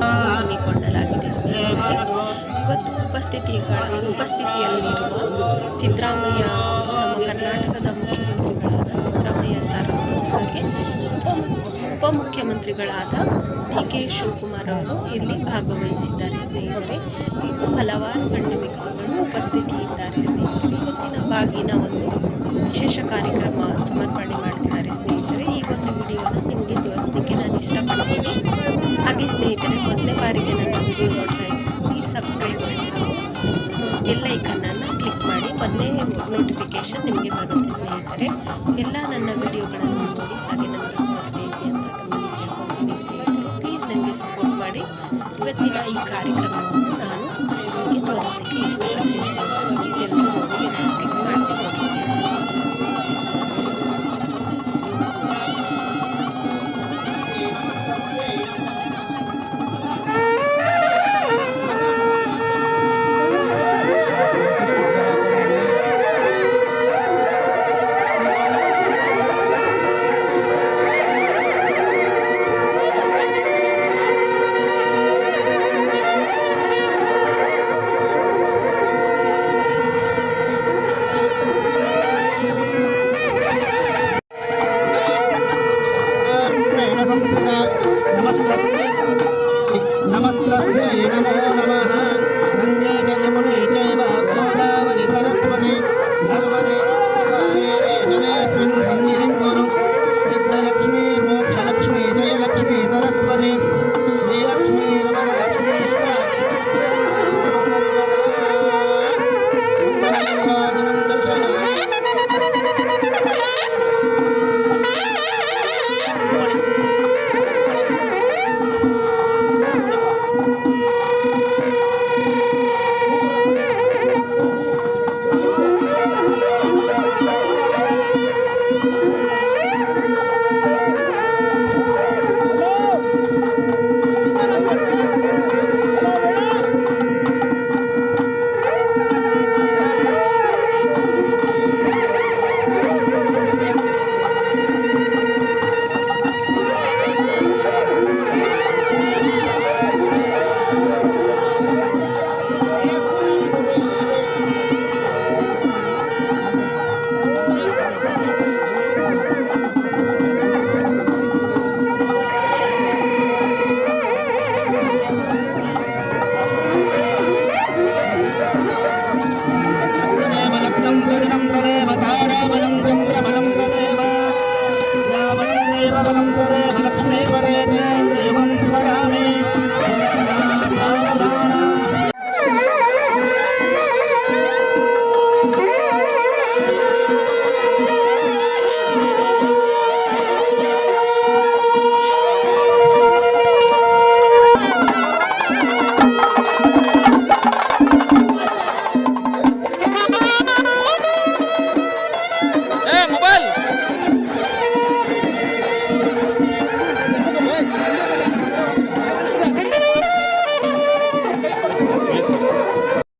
ಹಮ್ಮಿಕೊಳ್ಳಲಾಗಿದೆ ಸ್ನೇಹಿತರೆ. ಇವತ್ತು ಉಪಸ್ಥಿತಿಯಲ್ಲಿರುವ ಸಿದ್ದರಾಮಯ್ಯ ನಮ್ಮ ಕರ್ನಾಟಕದ ಮುಖ್ಯಮಂತ್ರಿಗಳಾದ ಸಿದ್ದರಾಮಯ್ಯ ಸರ್ ಹಾಗೆ ಉಪಮುಖ್ಯಮಂತ್ರಿಗಳಾದ ಡಿ.ಕೆ. ಶಿವಕುಮಾರ್ ಅವರು ಇಲ್ಲಿ ಭಾಗವಹಿಸಿದ್ದಾರೆ ಸ್ನೇಹಿತರೆ. ಇನ್ನು ಹಲವಾರು ಗಣ್ಯ ವ್ಯಕ್ತಿಗಳು ಉಪಸ್ಥಿತಿ ಇದ್ದಾರೆ ಸ್ನೇಹಿತರೆ. ಇವತ್ತಿನ ಬಾಗಿನ ಒಂದು ವಿಶೇಷ ಕಾರ್ಯಕ್ರಮ ಸಮರ್ಪಣೆ ಮಾಡ್ತಿದ್ದಾರೆ ಸ್ನೇಹಿತರೆ. ಈ ಒಂದು ವಿಡಿಯೋನ ನಿಮಗೆ ತೋರಿಸಲಿಕ್ಕೆ ನಾನು ಇಷ್ಟಪಡ್ತೀನಿ. ಹಾಗೆ ಸ್ನೇಹಿತರೆ, ಮೊದಲನೇ ಬಾರಿಗೆ ನನ್ನ ವಿಡಿಯೋ ನೋಡ್ತಾ ಇದ್ದೀನಿ, ಪ್ಲೀಸ್ ಸಬ್ಸ್ಕ್ರೈಬ್ ಮಾಡಿ ಬೆಲ್ ಐಕನ್ನನ್ನು ಕ್ಲಿಕ್ ಮಾಡಿ. ಮೊದಲೇ ನೋಟಿಫಿಕೇಶನ್ ನಿಮಗೆ ಬರುತ್ತೆ ಸ್ನೇಹಿತರೆ. ಎಲ್ಲ ನನ್ನ ವಿಡಿಯೋಗಳನ್ನು ನೋಡಿ ಹಾಗೆ ನನಗೆ ಪ್ರೋತ್ಸಾಹಿಸಿ ಅಂತ ತಮ್ಮಲ್ಲಿ ಕೇಳ್ಕೊತೀನಿ ಸ್ನೇಹಿತರೆ. ಪ್ಲೀಸ್ ನನಗೆ ಸಪೋರ್ಟ್ ಮಾಡಿ. ಇವತ್ತಿನ ಈ ಕಾರ್ಯಕ್ರಮವನ್ನು ನಾನು ನಿಮಗೆ ತೋರಿಸಲಿಕ್ಕೆ ಇಷ್ಟಪಡ್ತೀನಿ ಸ್ನೇಹಿತರೆ. ಪ್ಲೀಸ್ ಎಲ್ಲರೂ ನೋಡಿ ಎಲ್ಲರೂ ಸ್ಕಿಪ್ ಮಾಡಿ ನೋಡಿ नमस्तस्यै नमो नमः। गङ्गे च यमुने चैव गोदावरि सरस्वती नर्मदे जलेऽस्मिन् सन्निधिं कुरु। सिद्धलक्ष्मी मोक्षलक्ष्मी जयलक्ष्मी सरस्वती श्रीलक्ष्मी रमणलक्ष्मी मङ्गलराजनं दर्शयामि। चंद्रबलं तदेव यावनं देवबलं तदेव